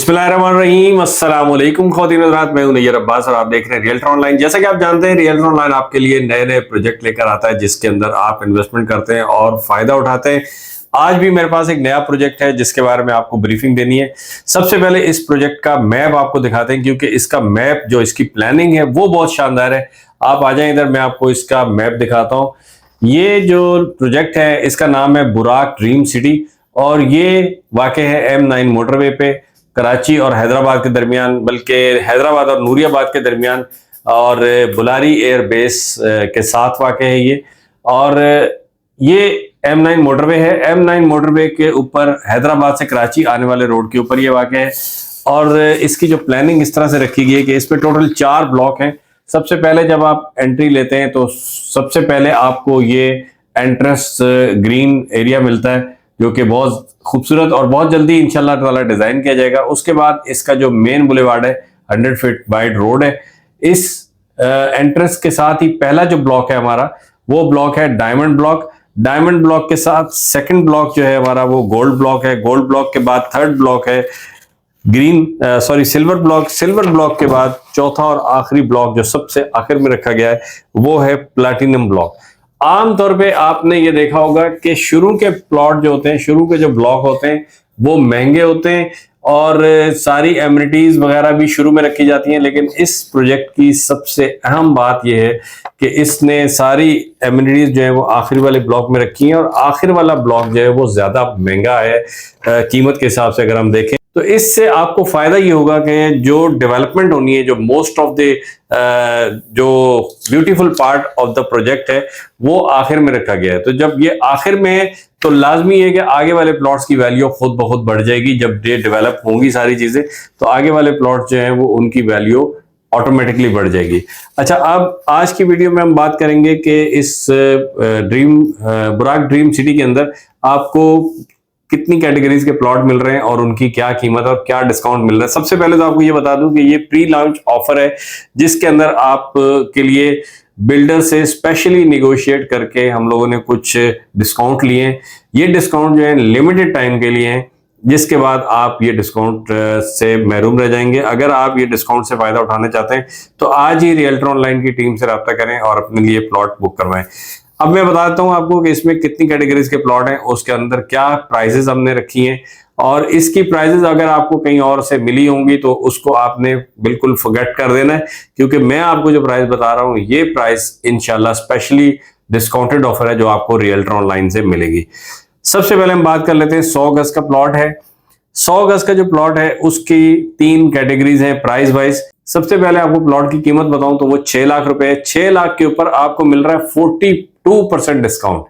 बिस्मिल्लाहिर्रहमानिर्रहीम, अस्सलाम वालेकुम ख़वातीन और हज़रात, मैं हूं नैयर अब्बास और आप देख रहे हैं रियल्टर ऑनलाइन। जैसा कि आप जानते हैं, रियल्टर ऑनलाइन आपके लिए नए नए प्रोजेक्ट लेकर आता है जिसके अंदर आप इन्वेस्टमेंट करते हैं और फायदा उठाते हैं। आज भी मेरे पास एक नया प्रोजेक्ट है जिसके बारे में आपको ब्रीफिंग देनी है। सबसे पहले इस प्रोजेक्ट का मैप आपको दिखाते हैं क्योंकि इसका मैप जो इसकी प्लानिंग है वो बहुत शानदार है। आप आ जाए इधर, मैं आपको इसका मैप दिखाता हूँ। ये जो प्रोजेक्ट है इसका नाम है बुराक ड्रीम सिटी और ये वाक़ है M9 मोटरवे पे, कराची और हैदराबाद के दरमियान, बल्कि हैदराबाद और नूरियाबाद के दरमियान, और बुलारी एयर बेस के साथ वाक़ है ये। और ये M9 मोटरवे है। M9 मोटरवे के ऊपर हैदराबाद से कराची आने वाले रोड के ऊपर ये वाक़ है। और इसकी जो प्लानिंग इस तरह से रखी गई है कि इसमें टोटल 4 ब्लॉक हैं। सबसे पहले जब आप एंट्री लेते हैं तो सबसे पहले आपको ये एंट्रेंस ग्रीन एरिया मिलता है जो कि बहुत खूबसूरत और बहुत जल्दी इंशाल्लाह ताला डिजाइन किया जाएगा। उसके बाद इसका जो मेन बुलेवार्ड है 100 फीट वाइड रोड है। इस एंट्रेंस के साथ ही पहला जो ब्लॉक है हमारा वो ब्लॉक है डायमंड ब्लॉक। डायमंड ब्लॉक के साथ सेकंड ब्लॉक जो है हमारा वो गोल्ड ब्लॉक है। गोल्ड ब्लॉक के बाद थर्ड ब्लॉक है सिल्वर ब्लॉक। सिल्वर ब्लॉक के बाद चौथा और आखिरी ब्लॉक जो सबसे आखिर में रखा गया है वो है प्लैटिनम ब्लॉक। आमतौर पे आपने ये देखा होगा कि शुरू के प्लॉट जो होते हैं, शुरू के जो ब्लॉक होते हैं वो महंगे होते हैं और सारी एमिनिटीज वगैरह भी शुरू में रखी जाती हैं। लेकिन इस प्रोजेक्ट की सबसे अहम बात यह है कि इसने सारी एमिनिटीज जो है वो आखिर वाले ब्लॉक में रखी हैं और आखिर वाला ब्लॉक जो है वो ज्यादा महंगा है कीमत के हिसाब से अगर हम देखें तो। इससे आपको फायदा ये होगा कि जो डेवलपमेंट होनी है, जो मोस्ट ऑफ द जो beautiful part of the project है वो आखिर में रखा गया है। तो जब ये आखिर में है तो लाजमी है कि आगे वाले प्लॉट्स की वैल्यू खुद ब खुद बढ़ जाएगी। जब ये डेवलप होंगी सारी चीजें तो आगे वाले प्लॉट्स जो हैं वो उनकी वैल्यू ऑटोमेटिकली बढ़ जाएगी। अच्छा, अब आज की वीडियो में हम बात करेंगे कि इस बुराक ड्रीम सिटी के अंदर आपको कितनी कैटेगरीज के प्लॉट मिल रहे हैं और उनकी क्या कीमत और क्या डिस्काउंट मिल रहा है। सबसे पहले तो आपको ये बता दूं कि ये प्री लॉन्च ऑफर है जिसके अंदर आप के लिए बिल्डर से स्पेशली निगोशिएट करके हम लोगों ने कुछ डिस्काउंट लिए हैं। ये डिस्काउंट जो है लिमिटेड टाइम के लिए हैं, जिसके बाद आप ये डिस्काउंट से महरूम रह जाएंगे। अगर आप ये डिस्काउंट से फायदा उठाना चाहते हैं तो आज ही रियल्टर ऑनलाइन की टीम से रब्ता करें और अपने लिए प्लॉट बुक करवाएं। अब मैं बताता हूं आपको कि इसमें कितनी कैटेगरीज के प्लॉट हैं, उसके अंदर क्या प्राइजेस हमने रखी हैं और इसकी प्राइजेस अगर आपको कहीं और से मिली होंगी तो उसको आपने बिल्कुल फॉरगेट कर देना है, क्योंकि मैं आपको जो प्राइस बता रहा हूं ये प्राइस इंशाल्लाह स्पेशली डिस्काउंटेड ऑफर है जो आपको रियल्टर ऑनलाइन से मिलेगी। सबसे पहले हम बात कर लेते हैं 100 गज का प्लॉट है। 100 गज का जो प्लॉट है उसकी 3 कैटेगरीज हैं प्राइस वाइज। सबसे पहले आपको प्लॉट की कीमत बताऊं तो वो 6 लाख रुपए है। 6 लाख के ऊपर आपको मिल रहा है 42% डिस्काउंट।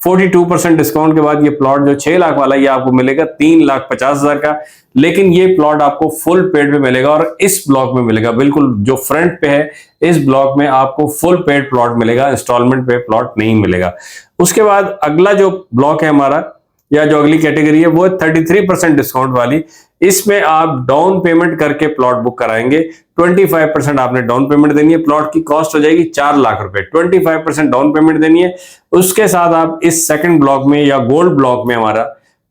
42% डिस्काउंट के बाद ये प्लॉट जो 6 लाख वाला ये आपको मिलेगा 3,50,000 का। लेकिन ये प्लॉट आपको फुल पेड पे मिलेगा और इस ब्लॉक में मिलेगा, बिल्कुल जो फ्रंट पे है इस ब्लॉक में आपको फुल पेड प्लॉट मिलेगा, इंस्टॉलमेंट पे प्लॉट नहीं मिलेगा। उसके बाद अगला जो ब्लॉक है हमारा या जो अगली कैटेगरी है वो 33% डिस्काउंट वाली। इसमें आप डाउन पेमेंट करके प्लॉट बुक कराएंगे। 25% आपने डाउन पेमेंट देनी है। प्लॉट की कॉस्ट हो जाएगी 4 लाख रुपए। 25% डाउन पेमेंट देनी है। उसके साथ आप इस सेकंड ब्लॉक में या गोल्ड ब्लॉक में हमारा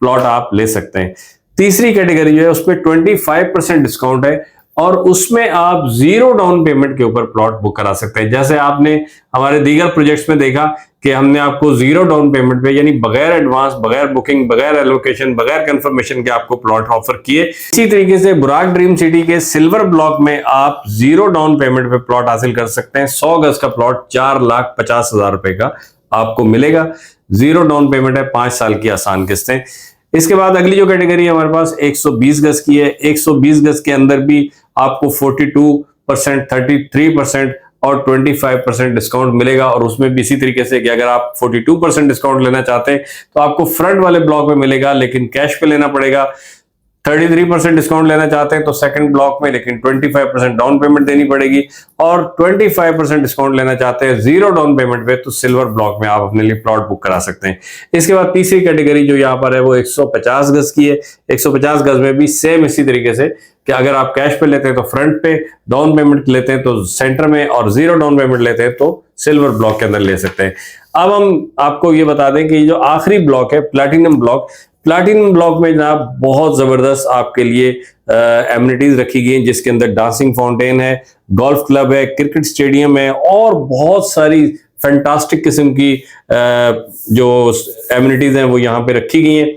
प्लॉट आप ले सकते हैं। तीसरी कैटेगरी जो है उसमें 25% डिस्काउंट है और उसमें आप 0 डाउन पेमेंट के ऊपर प्लॉट बुक करा सकते हैं। जैसे आपने हमारे दीगर प्रोजेक्ट्स में देखा कि हमने आपको 0 डाउन पेमेंट पे, यानी बगैर एडवांस, बगैर बुकिंग, बगैर एलोकेशन, बगैर कंफर्मेशन के आपको प्लॉट ऑफर किए। इसी तरीके से बुराक ड्रीम सिटी के सिल्वर ब्लॉक में आप 0 डाउन पेमेंट पे प्लॉट हासिल कर सकते हैं। 100 गज का प्लॉट 4,50,000 रुपए का आपको मिलेगा। 0 डाउन पेमेंट है, 5 साल की आसान किस्तें। इसके बाद अगली जो कैटेगरी है हमारे पास 120 गज की है। 120 गज के अंदर भी आपको 42%, 33% और 25% डिस्काउंट मिलेगा और उसमें भी इसी तरीके से कि अगर आप 42% डिस्काउंट लेना चाहते हैं तो आपको फ्रंट वाले ब्लॉक में मिलेगा लेकिन कैश पे लेना पड़ेगा। 33% डिस्काउंट लेना चाहते हैं तो सेकंड ब्लॉक में, लेकिन 25% डाउन पेमेंट देनी पड़ेगी। और 25% डिस्काउंट लेना चाहते हैं 0 डाउन पेमेंट पे तो सिल्वर ब्लॉक में आप अपने लिए प्लॉट बुक करा सकते हैं। इसके बाद तीसरी कैटेगरी जो यहाँ पर है वो 150 गज की है। 150 गज में भी सेम इसी तरीके से कि अगर आप कैश पे लेते हैं तो फ्रंट पे, डाउन पेमेंट लेते हैं तो सेंटर में और 0 डाउन पेमेंट लेते हैं तो सिल्वर ब्लॉक के अंदर ले सकते हैं। अब हम आपको ये बता दें कि जो आखिरी ब्लॉक है प्लैटिनम ब्लॉक, प्लैटिनम ब्लॉक में जनाब बहुत जबरदस्त आपके लिए एमिनिटीज रखी गई हैं, जिसके अंदर डांसिंग फाउंटेन है, गोल्फ क्लब है, क्रिकेट स्टेडियम है और बहुत सारी फैंटास्टिक किस्म की जो एमिनिटीज हैं वो यहाँ पे रखी गई हैं।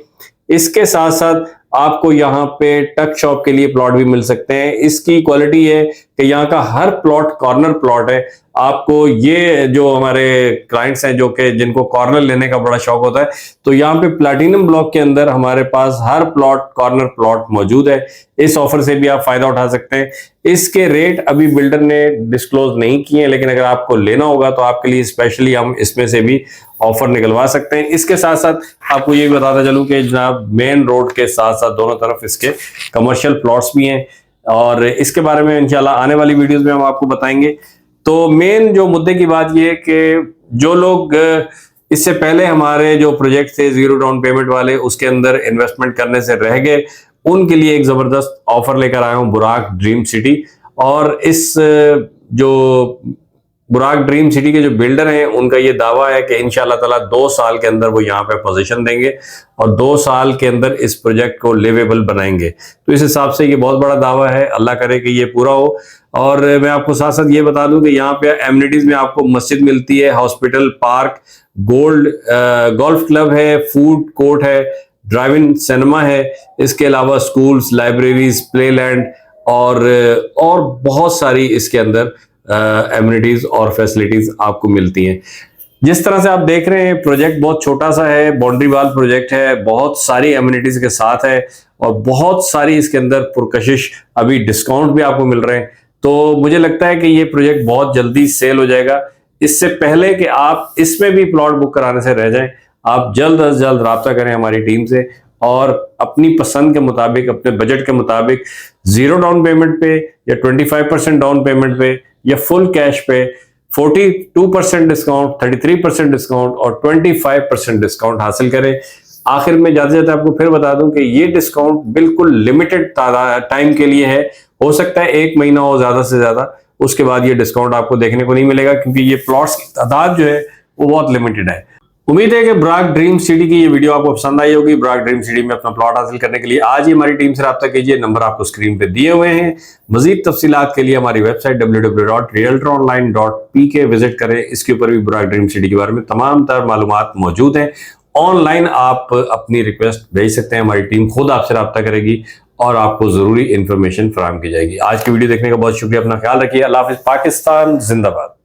इसके साथ साथ आपको यहाँ पे टक शॉप के लिए प्लॉट भी मिल सकते हैं। इसकी क्वालिटी है कि यहाँ का हर प्लॉट कॉर्नर प्लॉट है। आपको ये जो हमारे क्लाइंट्स हैं जो कि जिनको कॉर्नर लेने का बड़ा शौक होता है, तो यहाँ पे प्लैटिनम ब्लॉक के अंदर हमारे पास हर प्लॉट कॉर्नर प्लॉट मौजूद है। इस ऑफर से भी आप फायदा उठा सकते हैं। इसके रेट अभी बिल्डर ने डिस्क्लोज नहीं किए हैं, लेकिन अगर आपको लेना होगा तो आपके लिए स्पेशली हम इसमें से भी ऑफर निकलवा सकते हैं। इसके साथ साथ आपको ये भी बताता चलूं कि जनाब मेन रोड के साथ साथ दोनों तरफ इसके कमर्शियल प्लॉट्स भी हैं और इसके बारे में इंशाल्लाह आने वाली वीडियोस में हम आपको बताएंगे। तो मेन जो मुद्दे की बात ये है कि जो लोग इससे पहले हमारे जो प्रोजेक्ट थे जीरो डाउन पेमेंट वाले, उसके अंदर इन्वेस्टमेंट करने से रह गए, उनके लिए एक जबरदस्त ऑफर लेकर आया हूं बुराक ड्रीम सिटी। और इस जो बुराक ड्रीम सिटी के जो बिल्डर हैं उनका ये दावा है कि इंशाल्लाह ताला 2 साल के अंदर वो यहाँ पे पोजीशन देंगे और 2 साल के अंदर इस प्रोजेक्ट को लिवेबल बनाएंगे। तो इस हिसाब से ये बहुत बड़ा दावा है, अल्लाह करे कि ये पूरा हो। और मैं आपको साथ साथ ये बता दूं कि यहाँ पे एमिनिटीज में आपको मस्जिद मिलती है, हॉस्पिटल, पार्क, गोल्फ क्लब है, फूड कोर्ट है, ड्राइव इन सिनेमा है, इसके अलावा स्कूल्स, लाइब्रेरीज, प्ले लैंड और बहुत सारी इसके अंदर एमिनिटीज और फैसिलिटीज आपको मिलती हैं। जिस तरह से आप देख रहे हैं प्रोजेक्ट बहुत छोटा सा है, बाउंड्री वाल प्रोजेक्ट है, बहुत सारी एमिनिटीज के साथ है और बहुत सारी इसके अंदर पुरकशिश अभी डिस्काउंट भी आपको मिल रहे हैं। तो मुझे लगता है कि ये प्रोजेक्ट बहुत जल्दी सेल हो जाएगा। इससे पहले कि आप इसमें भी प्लॉट बुक कराने से रह जाएं, आप जल्द अज जल्द राब्ता करें हमारी टीम से और अपनी पसंद के मुताबिक, अपने बजट के मुताबिक जीरो डाउन पेमेंट पे या 25% डाउन पेमेंट पे या फुल कैश पे 42% डिस्काउंट, 33% डिस्काउंट और 25% डिस्काउंट हासिल करें। आखिर में जाते जाते आपको फिर बता दूं कि ये डिस्काउंट बिल्कुल लिमिटेड टाइम के लिए है। हो सकता है 1 महीना हो ज्यादा से ज्यादा, उसके बाद ये डिस्काउंट आपको देखने को नहीं मिलेगा क्योंकि ये प्लॉट्स की तादाद जो है वो बहुत लिमिटेड है। उम्मीद है कि बुराक ड्रीम सिटी की ये वीडियो आपको पसंद आई होगी। बुराक ड्रीम सिटी में अपना प्लॉट हासिल करने के लिए आज ही हमारी टीम से राब्ता कीजिए, नंबर आपको स्क्रीन पे दिए हुए हैं। मजीद तफसीलात के लिए हमारी वेबसाइट www.realtoronline.pk विजिट करें। इसके ऊपर भी बुराक ड्रीम सिटी के बारे में तमाम तर मालूमात मौजूद हैं। ऑनलाइन आप अपनी रिक्वेस्ट भेज सकते हैं, हमारी टीम खुद आपसे राब्ता करेगी और आपको जरूरी इंफॉर्मेशन फराहम की जाएगी। आज की वीडियो देखने का बहुत शुक्रिया, अपना ख्याल रखिए। अल्लाह हाफिज। पाकिस्तान जिंदाबाद।